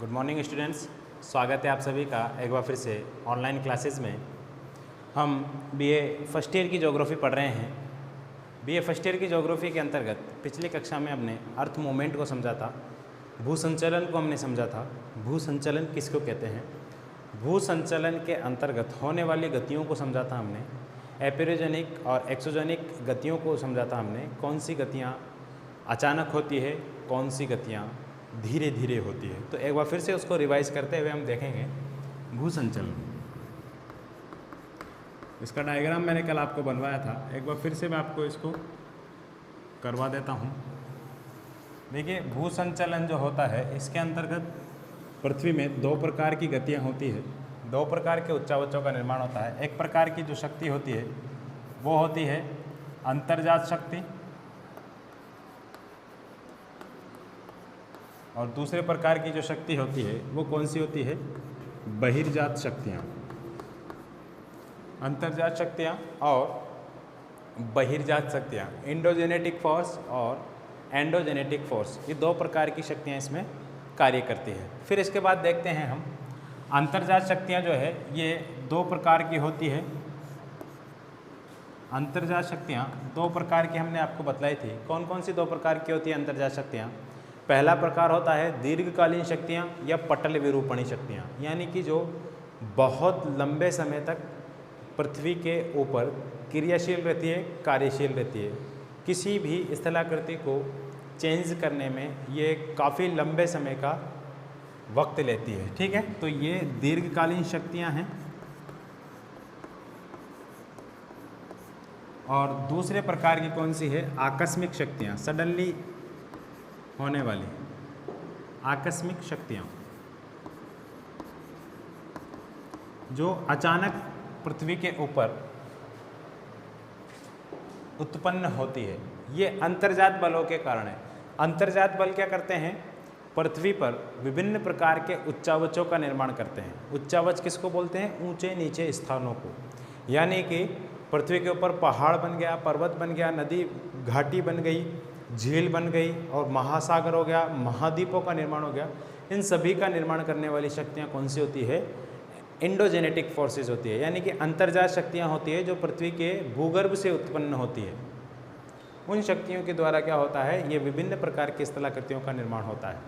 Good morning students, स्वागत है आप सभी का एक बार फिर से ऑनलाइन क्लासेस में। हम बीए फर्स्ट ईयर की ज्योग्राफी पढ़ रहे हैं। बीए फर्स्ट ईयर की ज्योग्राफी के अंतर्गत पिछली कक्षा में हमने अर्थ मूवमेंट को समझा था, भू संचलन को हमने समझा था। भू संचलन किसको कहते हैं? भू संचलन के अंतर्गत होने वाली गतियों को समझा था हमने। एपिरोजेनिक और एक्सोजेनिक गतियों को समझा था हमने। कौन सी गतियाँ अचानक होती है, कौन सी गतियाँ धीरे धीरे होती है। तो एक बार फिर से उसको रिवाइज करते हुए हम देखेंगे भू संचलन। इसका डायग्राम मैंने कल आपको बनवाया था, एक बार फिर से मैं आपको इसको करवा देता हूँ। देखिए, भू संचलन जो होता है इसके अंतर्गत पृथ्वी में दो प्रकार की गतियाँ होती है, दो प्रकार के उच्चावचों का निर्माण होता है। एक प्रकार की जो शक्ति होती है वो होती है अंतर्जात शक्ति, और दूसरे प्रकार की जो शक्ति होती है वो कौन सी होती है? बहिर्जात शक्तियाँ। अंतर्जात शक्तियाँ और बहिर्जात शक्तियाँ, इंडोजेनेटिक फोर्स और एंडोजेनेटिक फोर्स, ये दो प्रकार की शक्तियाँ इसमें कार्य करती है। फिर इसके बाद देखते हैं हम अंतर्जात शक्तियाँ जो है ये दो प्रकार की होती है। अंतर्जात शक्तियाँ दो प्रकार की हमने आपको बतलाई थी। कौन कौन सी दो प्रकार की होती है अंतर्जात शक्तियाँ? पहला प्रकार होता है दीर्घकालीन शक्तियाँ या पटल विरूपणी शक्तियाँ, यानी कि जो बहुत लंबे समय तक पृथ्वी के ऊपर क्रियाशील रहती है, कार्यशील रहती है। किसी भी स्थलाकृति को चेंज करने में ये काफ़ी लंबे समय का वक्त लेती है। ठीक है, तो ये दीर्घकालीन शक्तियाँ हैं। और दूसरे प्रकार की कौन सी है? आकस्मिक शक्तियाँ, सडनली होने वाली आकस्मिक शक्तियाँ, जो अचानक पृथ्वी के ऊपर उत्पन्न होती है। ये अंतर्जात बलों के कारण है। अंतर्जात बल क्या करते हैं? पृथ्वी पर विभिन्न प्रकार के उच्चावचों का निर्माण करते हैं। उच्चावच किसको बोलते हैं? ऊंचे नीचे स्थानों को। यानी कि पृथ्वी के ऊपर पहाड़ बन गया, पर्वत बन गया, नदी घाटी बन गई, झील बन गई और महासागर हो गया, महाद्वीपों का निर्माण हो गया। इन सभी का निर्माण करने वाली शक्तियाँ कौन सी होती है? इंडोजेनेटिक फोर्सेस होती है, यानी कि अंतर्जात शक्तियाँ होती है जो पृथ्वी के भूगर्भ से उत्पन्न होती है। उन शक्तियों के द्वारा क्या होता है? ये विभिन्न प्रकार की स्थलाकृतियों का निर्माण होता है।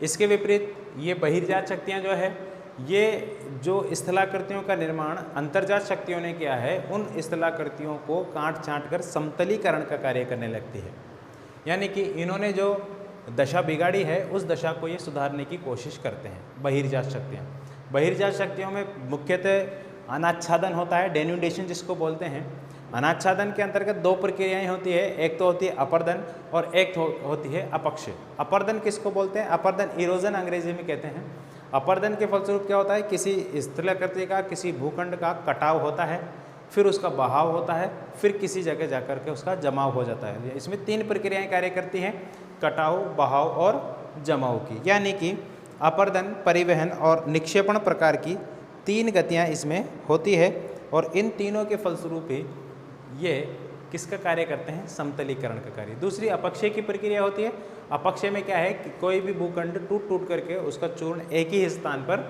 इसके विपरीत ये बहिर्जात शक्तियाँ जो है, ये जो स्थलाकृतियों का निर्माण अंतर्जात शक्तियों ने किया है, उन स्थलाकृतियों को काट छाँट कर समतलीकरण का कार्य करने लगती है। यानी कि इन्होंने जो दशा बिगाड़ी है उस दशा को ये सुधारने की कोशिश करते हैं बहिर्जात शक्तियाँ। बहिर्जात शक्तियों में मुख्यतः अनाच्छादन होता है, डेन्यूडेशन जिसको बोलते हैं। अनाच्छादन के अंतर्गत दो प्रक्रियाएं होती है, एक तो होती है अपर्दन और एक होती है अपक्षय। अपर्दन किसको बोलते हैं? अपर्दन इरोजन अंग्रेजी में कहते हैं। अपर्दन के फलस्वरूप क्या होता है? किसी स्थलाकृति का, किसी भूखंड का कटाव होता है, फिर उसका बहाव होता है, फिर किसी जगह जाकर के उसका जमाव हो जाता है। इसमें तीन प्रक्रियाएं कार्य करती हैं, कटाव, बहाव और जमाव की। यानी कि अपर्दन, परिवहन और निक्षेपण प्रकार की तीन गतियाँ इसमें होती है, और इन तीनों के फलस्वरूप ही ये किसका कार्य करते हैं? समतलीकरण का कार्य। दूसरी अपक्षय की प्रक्रिया होती है। अपक्षय में क्या है कि कोई भी भूखंड टूट टूट करके उसका चूर्ण एक ही स्थान पर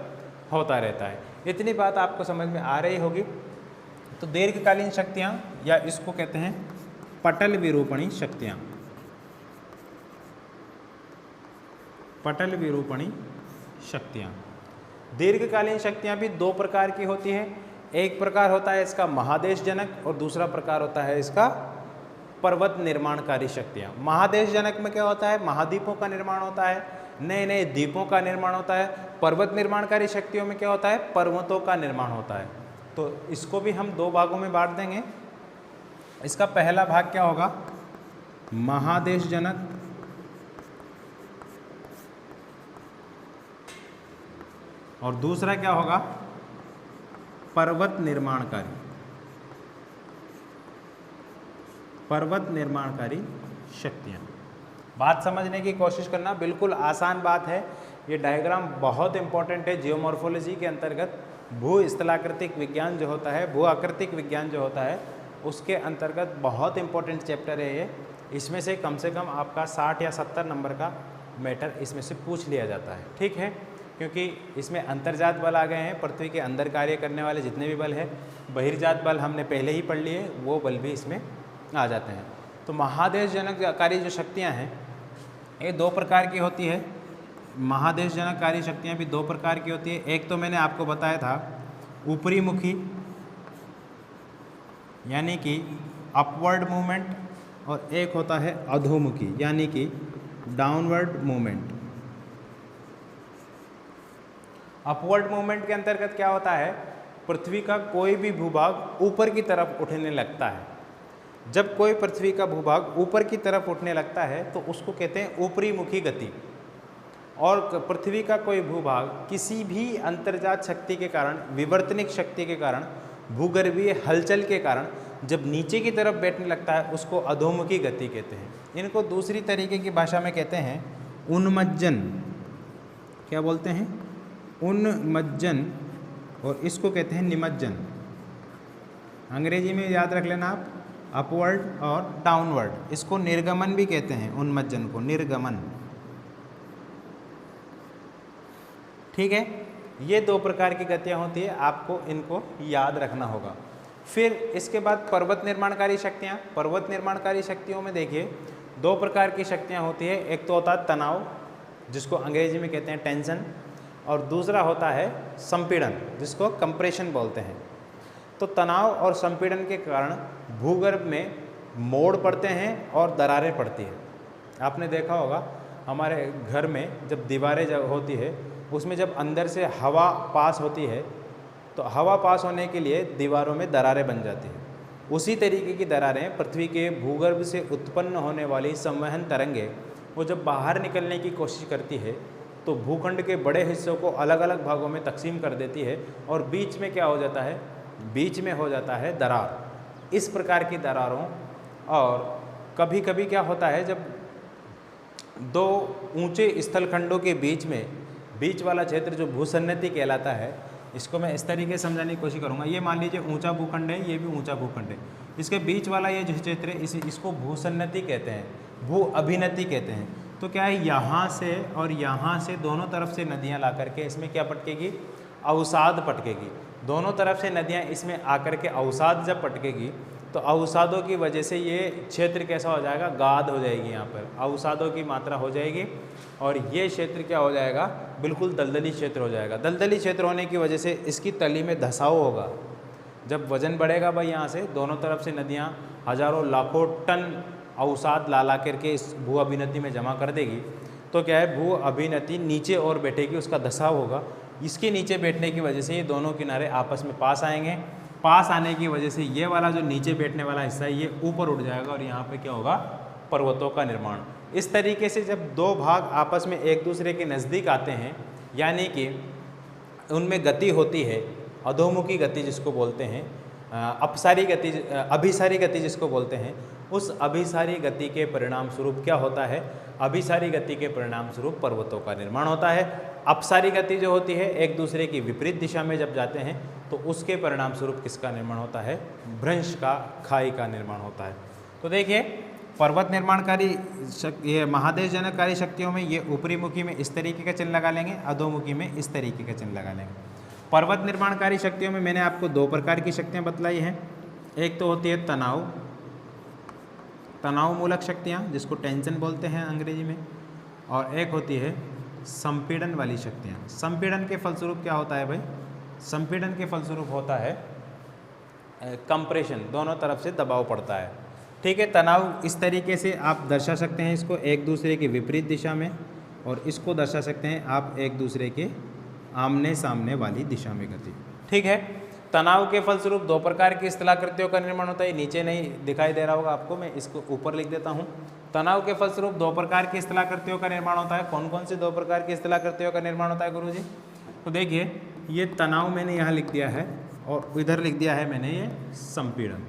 होता रहता है। इतनी बात आपको समझ में आ रही होगी। तो दीर्घकालीन शक्तियाँ या इसको कहते हैं पटल विरूपणी शक्तियाँ। पटल विरूपणी शक्तियाँ, दीर्घकालीन शक्तियाँ भी दो प्रकार की होती हैं। एक प्रकार होता है इसका महादेश जनक और दूसरा प्रकार होता है इसका पर्वत निर्माणकारी शक्तियाँ। महादेश जनक में क्या होता है? महाद्वीपों का निर्माण होता है, नए नए द्वीपों का निर्माण होता है। पर्वत निर्माणकारी शक्तियों में क्या होता है? पर्वतों का निर्माण होता है। तो इसको भी हम दो भागों में बांट देंगे। इसका पहला भाग क्या होगा? महादेश जनक, और दूसरा क्या होगा? पर्वत निर्माणकारी। पर्वत निर्माणकारी शक्तियाँ। बात समझने की कोशिश करना, बिल्कुल आसान बात है। ये डायग्राम बहुत इंपॉर्टेंट है जियोमॉर्फोलॉजी के अंतर्गत। भू स्थलाकृतिक विज्ञान जो होता है, भू आकृतिक विज्ञान जो होता है, उसके अंतर्गत बहुत इंपॉर्टेंट चैप्टर है ये। इसमें से कम आपका 60 या 70 नंबर का मैटर इसमें से पूछ लिया जाता है। ठीक है, क्योंकि इसमें अंतर्जात बल आ गए हैं, पृथ्वी के अंदर कार्य करने वाले जितने भी बल हैं। बहिर्जात बल हमने पहले ही पढ़ लिए, वो बल भी इसमें आ जाते हैं। तो महादेशजनककारी जो शक्तियाँ हैं ये दो प्रकार की होती है। महादेशजनककारी शक्तियाँ भी दो प्रकार की होती है। एक तो मैंने आपको बताया था ऊपरी मुखी यानी कि अपवर्ड मूवमेंट, और एक होता है अधोमुखी यानी कि डाउनवर्ड मूवमेंट। अपवर्ड मूवमेंट के अंतर्गत क्या होता है, पृथ्वी का कोई भी भूभाग ऊपर की तरफ उठने लगता है। जब कोई पृथ्वी का भूभाग ऊपर की तरफ उठने लगता है तो उसको कहते हैं ऊपरी मुखी गति। और पृथ्वी का कोई भूभाग किसी भी अंतर्जात शक्ति के कारण, विवर्तनिक शक्ति के कारण, भूगर्भीय हलचल के कारण जब नीचे की तरफ बैठने लगता है उसको अधोमुखी गति कहते हैं। इनको दूसरी तरीके की भाषा में कहते हैं उन्मज्जन। क्या बोलते हैं? उन्मज्जन। और इसको कहते हैं निमज्जन। अंग्रेजी में याद रख लेना आप, अपवर्ड और डाउनवर्ड। इसको निर्गमन भी कहते हैं, उन्मज्जन को निर्गमन। ठीक है, ये दो प्रकार की गतियाँ होती है, आपको इनको याद रखना होगा। फिर इसके बाद पर्वत निर्माणकारी शक्तियाँ। पर्वत निर्माणकारी शक्तियों में देखिए दो प्रकार की शक्तियाँ होती है। एक तो होता है तनाव, जिसको अंग्रेजी में कहते हैं टेंशन, और दूसरा होता है संपीड़न, जिसको कंप्रेशन बोलते हैं। तो तनाव और संपीड़न के कारण भूगर्भ में मोड़ पड़ते हैं और दरारें पड़ती हैं। आपने देखा होगा हमारे घर में जब दीवारें जब होती है उसमें जब अंदर से हवा पास होती है तो हवा पास होने के लिए दीवारों में दरारें बन जाती हैं। उसी तरीके की दरारें पृथ्वी के भूगर्भ से उत्पन्न होने वाली संवहन तरंगें वो जब बाहर निकलने की कोशिश करती है तो भूखंड के बड़े हिस्सों को अलग अलग भागों में तकसीम कर देती है और बीच में क्या हो जाता है, बीच में हो जाता है दरार। इस प्रकार की दरारों, और कभी कभी क्या होता है जब दो ऊंचे स्थलखंडों के बीच में बीच वाला क्षेत्र जो भूसन्नति कहलाता है, इसको मैं इस तरीके से समझाने की कोशिश करूँगा। ये मान लीजिए ऊंचा भूखंड है, ये भी ऊंचा भूखंड है, इसके बीच वाला ये जो क्षेत्र है इसको भूसन्नति कहते हैं, भू अभिनति कहते हैं। तो क्या है, यहाँ से और यहाँ से दोनों तरफ से नदियाँ ला करके इसमें क्या पटकेगी, अवसाद पटकेगी। दोनों तरफ से नदियाँ इसमें आकर के अवसाद जब पटकेगी तो अवसादों की वजह से ये क्षेत्र कैसा हो जाएगा, गाद हो जाएगी। यहाँ पर अवसादों की मात्रा हो जाएगी और ये क्षेत्र क्या हो जाएगा, बिल्कुल दलदली क्षेत्र हो जाएगा। दलदली क्षेत्र होने की वजह से इसकी तली में धसाव होगा। जब वजन बढ़ेगा भाई, यहाँ से दोनों तरफ से नदियाँ हजारों लाखों टन अवसाद ला करके इस भू अभिनति में जमा कर देगी, तो क्या है, भू अभिनति नीचे और बैठेगी, उसका धसाव होगा। इसके नीचे बैठने की वजह से ये दोनों किनारे आपस में पास आएंगे। पास आने की वजह से ये वाला जो नीचे बैठने वाला हिस्सा है ये ऊपर उठ जाएगा और यहाँ पे क्या होगा, पर्वतों का निर्माण। इस तरीके से जब दो भाग आपस में एक दूसरे के नज़दीक आते हैं, यानी कि उनमें गति होती है, अधोमुखी गति जिसको बोलते हैं, अपसारी गति, अभिसारी गति जिसको बोलते हैं, उस अभिसारी गति के परिणाम स्वरूप क्या होता है, अभिसारी गति के परिणाम स्वरूप पर्वतों का निर्माण होता है। अपसारी गति जो होती है एक दूसरे की विपरीत दिशा में जब जाते हैं तो उसके परिणाम स्वरूप किसका निर्माण होता है, भ्रंश का, खाई का निर्माण होता है। तो देखिए पर्वत निर्माणकारी ये महादेशजनककारी शक्तियों में ये ऊपरी मुखी में इस तरीके का चिन्ह लगा लेंगे, अधोमुखी में इस तरीके का चिन्ह लगा लेंगे। पर्वत निर्माणकारी शक्तियों में मैंने आपको दो प्रकार की शक्तियाँ बतलाई हैं। एक तो होती है तनाव मूलक शक्तियाँ, जिसको टेंशन बोलते हैं अंग्रेजी में, और एक होती है संपीड़न वाली शक्तियाँ। संपीड़न के फलस्वरूप क्या होता है भाई, संपीड़न के फलस्वरूप होता है कंप्रेशन, दोनों तरफ से दबाव पड़ता है। ठीक है, तनाव इस तरीके से आप दर्शा सकते हैं इसको एक दूसरे के विपरीत दिशा में, और इसको दर्शा सकते हैं आप एक दूसरे के आमने सामने वाली दिशा में गति। ठीक है, तनाव के फलस्वरूप दो प्रकार की स्थलाकृतियों का निर्माण होता है। नीचे नहीं दिखाई दे रहा होगा आपको, मैं इसको ऊपर लिख देता हूँ। तनाव के फलस्वरूप दो प्रकार की स्थलाकृतियों का निर्माण होता है। कौन कौन सी दो प्रकार की स्थलाकृतियों का निर्माण होता है गुरुजी? तो देखिए ये तनाव मैंने यहाँ लिख दिया है और इधर लिख दिया है मैंने ये संपीड़न।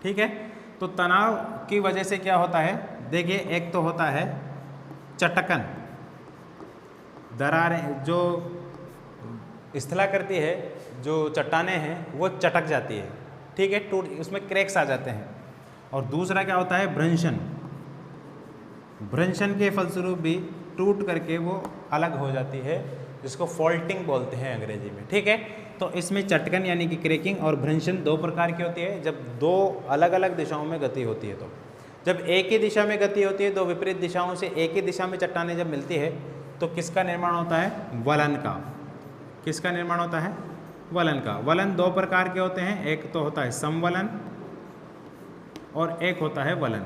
ठीक है, तो तनाव की वजह से क्या होता है, देखिए एक तो होता है चटकन, दरारें, जो स्थलाकृति है, जो चट्टानें हैं वो चटक जाती है। ठीक है, टूट, उसमें क्रैक्स आ जाते हैं। और दूसरा क्या होता है, भ्रंशन। भ्रंशन के फलस्वरूप भी टूट करके वो अलग हो जाती है, जिसको फॉल्टिंग बोलते हैं अंग्रेजी में। ठीक है, तो इसमें चटकन यानी कि क्रैकिंग और भ्रंशन दो प्रकार की होती है, जब दो अलग अलग दिशाओं में गति होती है। तो जब एक ही दिशा में गति होती है, दो विपरीत दिशाओं से एक ही दिशा में चट्टानें जब मिलती है तो किसका निर्माण होता है? वलन का। किसका निर्माण होता है? वलन का। वलन दो प्रकार के होते हैं, एक तो होता है समवलन और एक होता है वलन।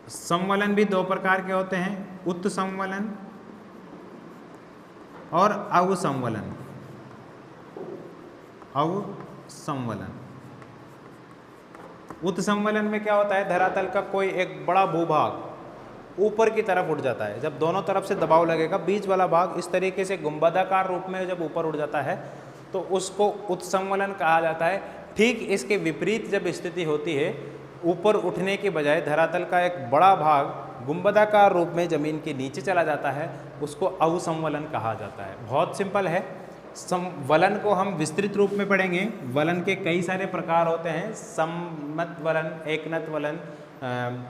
समवलन भी दो प्रकार के होते हैं, उत्समवलन और अवसमवलन। अवसमवलन। उत्समवलन में क्या होता है? धरातल का कोई एक बड़ा भूभाग ऊपर की तरफ उठ जाता है। जब दोनों तरफ से दबाव लगेगा, बीच वाला भाग इस तरीके से गुंबदाकार रूप में जब ऊपर उठ जाता है तो उसको उत्समवलन कहा जाता है। ठीक इसके विपरीत जब स्थिति होती है, ऊपर उठने के बजाय धरातल का एक बड़ा भाग गुंबदाकार रूप में जमीन के नीचे चला जाता है, उसको अवसमवलन कहा जाता है। बहुत सिंपल है। वलन को हम विस्तृत रूप में पढ़ेंगे। वलन के कई सारे प्रकार होते हैं, सम्मत वलन, एकनत वलन,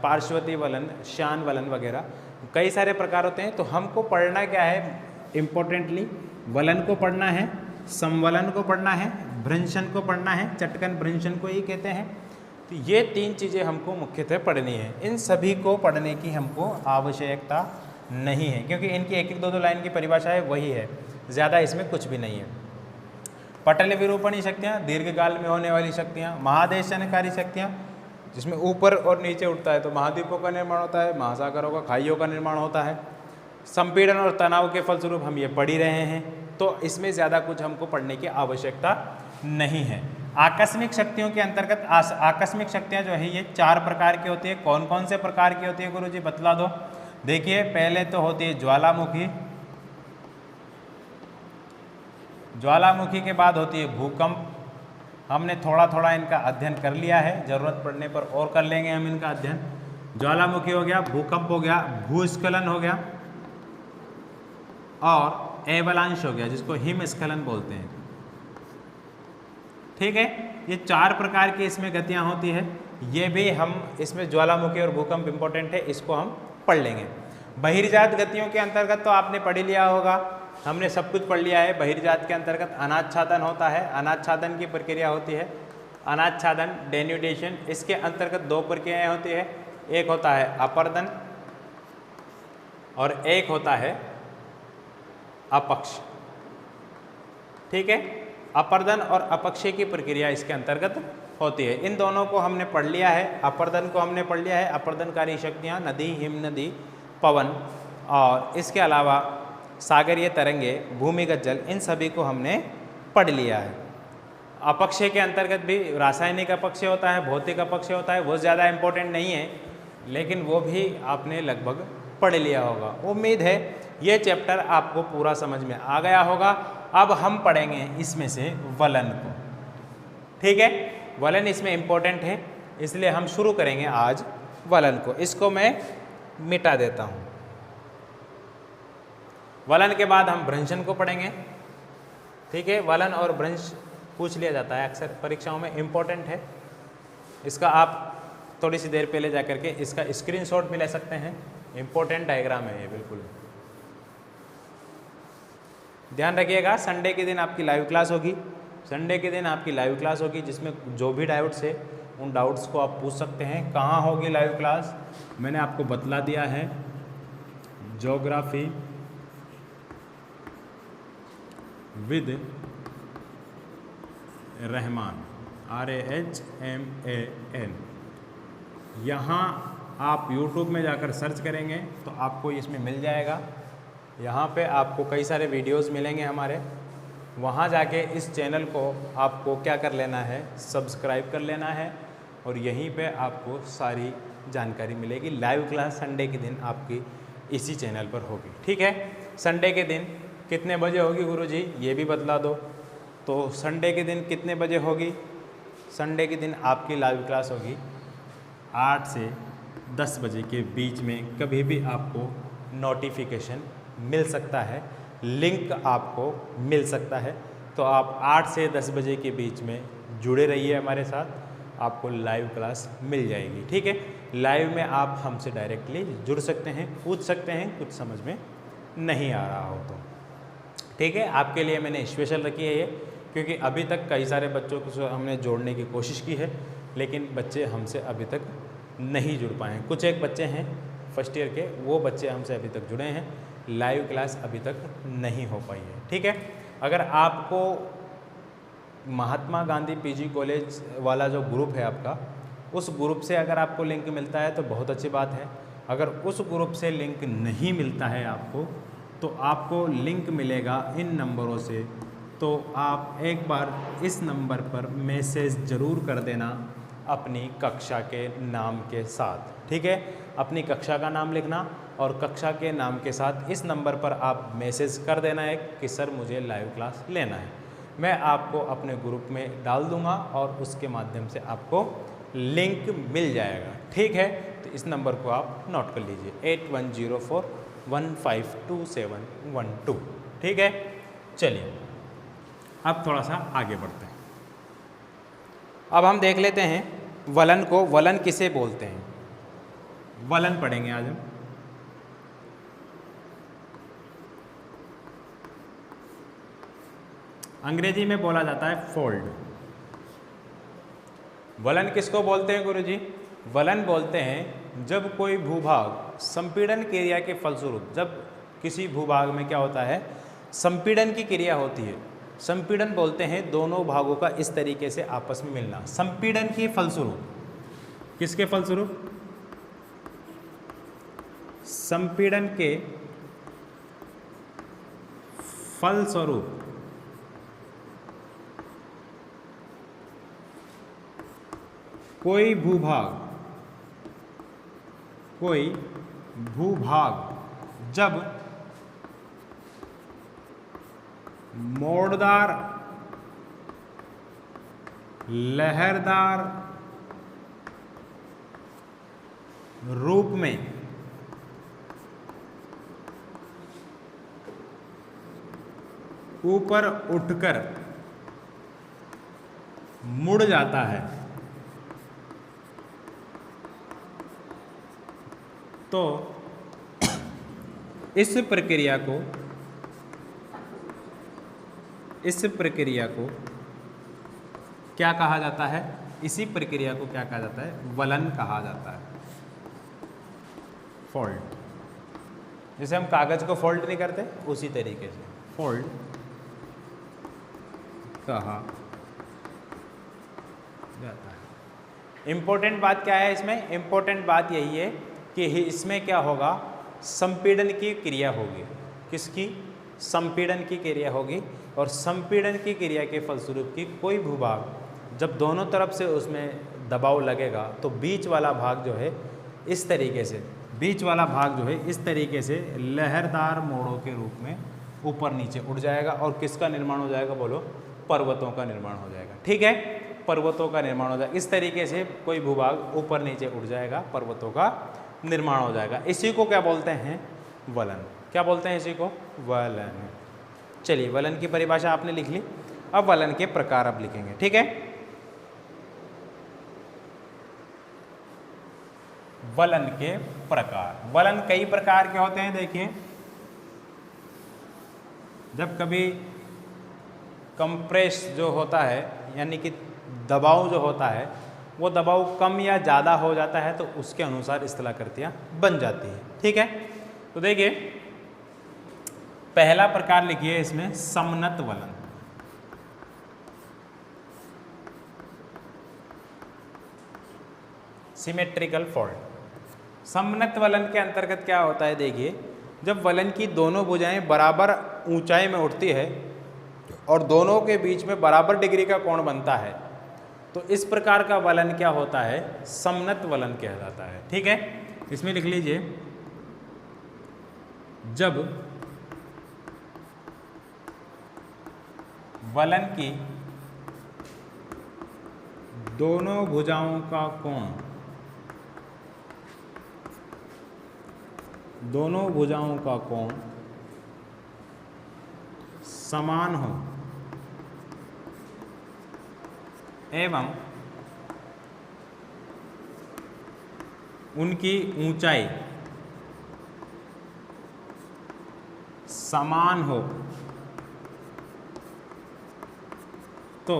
पार्श्वती वलन, श्यान वलन वगैरह कई सारे प्रकार होते हैं। तो हमको पढ़ना क्या है? इम्पोर्टेंटली वलन को पढ़ना है, समवलन को पढ़ना है, भ्रंशन को पढ़ना है, चटकन भ्रंशन को ही कहते हैं। तो ये तीन चीज़ें हमको मुख्यतः पढ़नी है। इन सभी को पढ़ने की हमको आवश्यकता नहीं है, क्योंकि इनकी एक एक दो दो लाइन की परिभाषा है, वही है, ज़्यादा इसमें कुछ भी नहीं है। पटल विरूपणी शक्तियाँ, दीर्घकाल में होने वाली शक्तियाँ, महादेशनकारी शक्तियाँ जिसमें ऊपर और नीचे उठता है तो महाद्वीपों का निर्माण होता है, महासागरों का, खाइयों का निर्माण होता है। संपीड़न और तनाव के फलस्वरूप हम ये पढ़ ही रहे हैं, तो इसमें ज़्यादा कुछ हमको पढ़ने की आवश्यकता नहीं है। आकस्मिक शक्तियों के अंतर्गत आकस्मिक शक्तियाँ जो है ये चार प्रकार की होती है। कौन कौन से प्रकार की होती है गुरुजी बतला दो। देखिए, पहले तो होती है ज्वालामुखी, ज्वालामुखी के बाद होती है भूकंप। हमने थोड़ा थोड़ा इनका अध्ययन कर लिया है, ज़रूरत पड़ने पर और कर लेंगे हम इनका अध्ययन। ज्वालामुखी हो गया, भूकंप हो गया, भूस्खलन हो गया और एवलांश हो गया, जिसको हिमस्खलन बोलते हैं। ठीक है, ये चार प्रकार की इसमें गतियाँ होती है। ये भी हम इसमें ज्वालामुखी और भूकंप इंपॉर्टेंट है, इसको हम पढ़ लेंगे। बहिर्जात गतियों के अंतर्गत तो आपने पढ़ लिया होगा, हमने सब कुछ पढ़ लिया है। बहिर्जात के अंतर्गत अनाच्छादन होता है, अनाच्छादन की प्रक्रिया होती है, अनाच्छादन डेन्यूडेशन। इसके अंतर्गत दो प्रक्रियाएं होती है, एक होता है अपर्दन और एक होता है अपक्ष। ठीक है, अपर्दन और अपक्षय की प्रक्रिया इसके अंतर्गत होती है। इन दोनों को हमने पढ़ लिया है। अपर्दन को हमने पढ़ लिया है, अपर्दनकारी शक्तियाँ, नदी, हिमनदी, पवन और इसके अलावा सागरीय तरंगे, भूमिगत जल, इन सभी को हमने पढ़ लिया है। अपक्षय के अंतर्गत भी रासायनिक अपक्षय होता है, भौतिक अपक्षय होता है, वो ज़्यादा इम्पोर्टेंट नहीं है, लेकिन वो भी आपने लगभग पढ़ लिया होगा। उम्मीद है ये चैप्टर आपको पूरा समझ में आ गया होगा। अब हम पढ़ेंगे इसमें से वलन को। ठीक है, वलन इसमें इम्पोर्टेंट है, इसलिए हम शुरू करेंगे आज वलन को। इसको मैं मिटा देता हूँ। वलन के बाद हम भ्रंशन को पढ़ेंगे। ठीक है, वलन और भ्रंश पूछ लिया जाता है अक्सर परीक्षाओं में, इम्पोर्टेंट है। इसका आप थोड़ी सी देर पहले जा करके इसका स्क्रीनशॉट भी ले सकते हैं, इम्पोर्टेंट डायग्राम है ये बिल्कुल। ध्यान रखिएगा, संडे के दिन आपकी लाइव क्लास होगी। संडे के दिन आपकी लाइव क्लास होगी, जिसमें जो भी डाउट्स है उन डाउट्स को आप पूछ सकते हैं। कहाँ होगी लाइव क्लास? मैंने आपको बतला दिया है, ज्योग्राफी विद रहमान, RAHMAN। यहाँ आप YouTube में जाकर सर्च करेंगे तो आपको इसमें मिल जाएगा। यहाँ पे आपको कई सारे वीडियोस मिलेंगे हमारे। वहाँ जाके इस चैनल को आपको क्या कर लेना है, सब्सक्राइब कर लेना है और यहीं पे आपको सारी जानकारी मिलेगी। लाइव क्लास संडे के दिन आपकी इसी चैनल पर होगी। ठीक है, संडे के दिन कितने बजे होगी गुरुजी, ये भी बतला दो। तो संडे के दिन कितने बजे होगी? संडे के दिन आपकी लाइव क्लास होगी 8 से 10 बजे के बीच में। कभी भी आपको नोटिफिकेशन मिल सकता है, लिंक आपको मिल सकता है। तो आप 8 से 10 बजे के बीच में जुड़े रहिए हमारे साथ आपको लाइव क्लास मिल जाएगी। ठीक है, लाइव में आप हमसे डायरेक्टली जुड़ सकते हैं, पूछ सकते हैं कुछ समझ में नहीं आ रहा हो तो। ठीक है, आपके लिए मैंने स्पेशल रखी है ये, क्योंकि अभी तक कई सारे बच्चों को हमने जोड़ने की कोशिश की है, लेकिन बच्चे हमसे अभी तक नहीं जुड़ पाए हैं। कुछ एक बच्चे हैं फर्स्ट ईयर के, वो बच्चे हमसे अभी तक जुड़े हैं, लाइव क्लास अभी तक नहीं हो पाई है। ठीक है, अगर आपको महात्मा गांधी पीजी कॉलेज वाला जो ग्रुप है आपका, उस ग्रुप से अगर आपको लिंक मिलता है तो बहुत अच्छी बात है। अगर उस ग्रुप से लिंक नहीं मिलता है आपको, तो आपको लिंक मिलेगा इन नंबरों से, तो आप एक बार इस नंबर पर मैसेज ज़रूर कर देना अपनी कक्षा के नाम के साथ। ठीक है, अपनी कक्षा का नाम लिखना और कक्षा के नाम के साथ इस नंबर पर आप मैसेज कर देना है कि सर मुझे लाइव क्लास लेना है। मैं आपको अपने ग्रुप में डाल दूंगा और उसके माध्यम से आपको लिंक मिल जाएगा। ठीक है, तो इस नंबर को आप नोट कर लीजिए 8104152712। ठीक है, चलिए अब थोड़ा सा आगे बढ़ते हैं। अब हम देख लेते हैं वलन को। वलन किसे बोलते हैं, वलन पढ़ेंगे आज हम। अंग्रेजी में बोला जाता है फोल्ड। वलन किसको बोलते हैं गुरुजी? वलन बोलते हैं जब कोई भूभाग संपीड़न क्रिया के फलस्वरूप, जब किसी भूभाग में क्या होता है, संपीड़न की क्रिया होती है। संपीड़न बोलते हैं दोनों भागों का इस तरीके से आपस में मिलना। संपीड़न के फलस्वरूप, किसके फलस्वरूप? संपीड़न के फलस्वरूप कोई भूभाग जब मोड़दार, लहरदार रूप में ऊपर उठकर मुड़ जाता है, तो इस प्रक्रिया को क्या कहा जाता है? इसी प्रक्रिया को क्या कहा जाता है? वलन कहा जाता है, फोल्ड। जैसे हम कागज को फोल्ड नहीं करते, उसी तरीके से फोल्ड कहा जाता है। इंपॉर्टेंट बात क्या है इसमें? इंपॉर्टेंट बात यही है कि इसमें क्या होगा, संपीड़न की क्रिया होगी। किसकी? संपीड़न की क्रिया होगी, और संपीड़न की क्रिया के फलस्वरूप की कोई भूभाग जब दोनों तरफ से उसमें दबाव लगेगा, तो बीच वाला भाग जो है इस तरीके से, बीच वाला भाग जो है इस तरीके से लहरदार मोड़ों के रूप में ऊपर नीचे उड़ जाएगा। और किसका निर्माण हो जाएगा? बोलो, पर्वतों का निर्माण हो जाएगा। ठीक है, पर्वतों का निर्माण हो जाएगा। इस तरीके से कोई भूभाग ऊपर नीचे उड़ जाएगा, पर्वतों का निर्माण हो जाएगा। इसी को क्या बोलते हैं? वलन। क्या बोलते हैं इसी को? वलन। चलिए, वलन की परिभाषा आपने लिख ली, अब वलन के प्रकार अब लिखेंगे। ठीक है, वलन के प्रकार। वलन कई प्रकार के होते हैं। देखिए, जब कभी कंप्रेस जो होता है, यानी कि दबाव जो होता है, वो दबाव कम या ज़्यादा हो जाता है, तो उसके अनुसार स्थलाकृतियाँ बन जाती है। ठीक है, तो देखिए पहला प्रकार लिखिए इसमें, समनत वलन। Symmetrical fold. समनत वलन के अंतर्गत क्या होता है? देखिए, जब वलन की दोनों भुजाएं बराबर ऊंचाई में उठती है और दोनों के बीच में बराबर डिग्री का कोण बनता है, तो इस प्रकार का वलन क्या होता है? समनत वलन कहलाता है। ठीक है, इसमें लिख लीजिए, जब वलन की दोनों भुजाओं का कोण, दोनों भुजाओं का कोण समान हो एवं उनकी ऊंचाई समान हो तो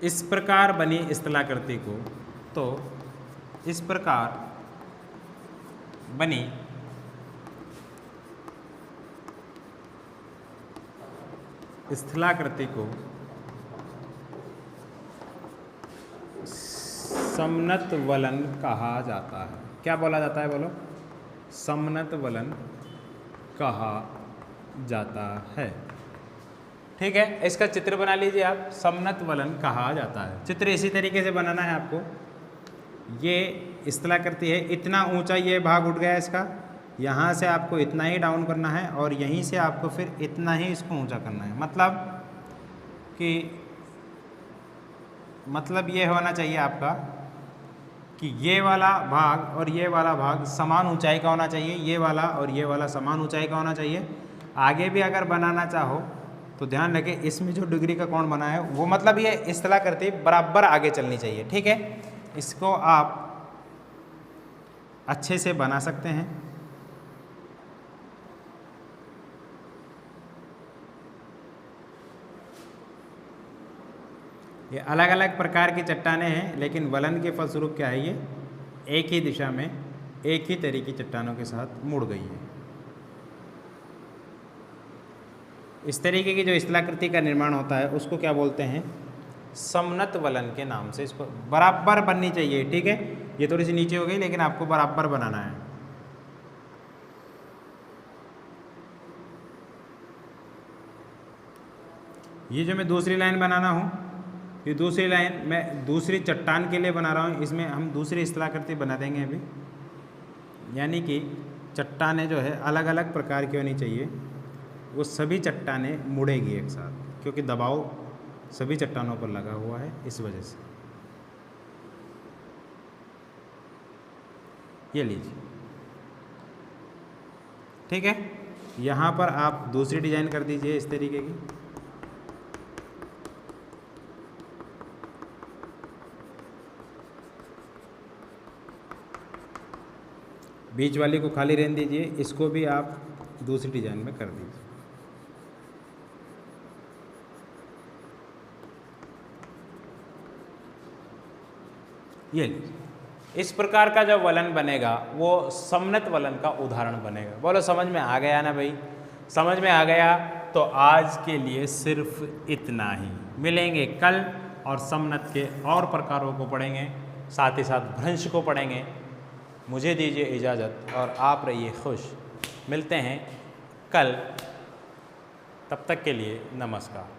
इस प्रकार बनी स्थलाकृति को, तो इस प्रकार बनी स्थलाकृति को समनत वलन कहा जाता है। क्या बोला जाता है, बोलो? समनत वलन कहा जाता है। ठीक है, इसका चित्र बना लीजिए आप। समनत वलन कहा जाता है। चित्र इसी तरीके से बनाना है आपको। ये स्थलाकृति है, इतना ऊंचा ये भाग उठ गया इसका, यहाँ से आपको इतना ही डाउन करना है और यहीं से आपको फिर इतना ही इसको ऊंचा करना है। मतलब ये होना चाहिए आपका कि ये वाला भाग और ये वाला भाग समान ऊंचाई का होना चाहिए, ये वाला और ये वाला समान ऊंचाई का होना चाहिए। आगे भी अगर बनाना चाहो तो ध्यान रखें, इसमें जो डिग्री का कोण बना है वो मतलब ये स्थलाकृति बराबर आगे चलनी चाहिए। ठीक है, इसको आप अच्छे से बना सकते हैं। ये अलग अलग प्रकार की चट्टानें हैं, लेकिन वलन के फलस्वरूप क्या है, ये एक ही दिशा में एक ही तरह की चट्टानों के साथ मुड़ गई है। इस तरीके की जो स्थलाकृति का निर्माण होता है उसको क्या बोलते हैं, समनत वलन के नाम से। इसको बराबर बननी चाहिए। ठीक है, ये थोड़ी सी नीचे हो गई लेकिन आपको बराबर बनाना है। ये जो मैं दूसरी लाइन बनाना हूँ, ये दूसरी लाइन मैं दूसरी चट्टान के लिए बना रहा हूँ। इसमें हम दूसरी स्थलाकृति बना देंगे अभी, यानी कि चट्टानें जो है अलग अलग प्रकार की होनी चाहिए। वो सभी चट्टानें मुड़ेगी एक साथ, क्योंकि दबाव सभी चट्टानों पर लगा हुआ है, इस वजह से। ये लीजिए। ठीक है, यहाँ पर आप दूसरी डिजाइन कर दीजिए इस तरीके की। बीच वाली को खाली रहने दीजिए, इसको भी आप दूसरी डिजाइन में कर दीजिए। ये इस प्रकार का जो वलन बनेगा वो समनत वलन का उदाहरण बनेगा। बोलो समझ में आ गया ना भाई? समझ में आ गया तो आज के लिए सिर्फ इतना ही। मिलेंगे कल और समनत के और प्रकारों को पढ़ेंगे, साथ ही साथ भ्रंश को पढ़ेंगे। मुझे दीजिए इजाज़त और आप रहिए खुश। मिलते हैं कल, तब तक के लिए नमस्कार।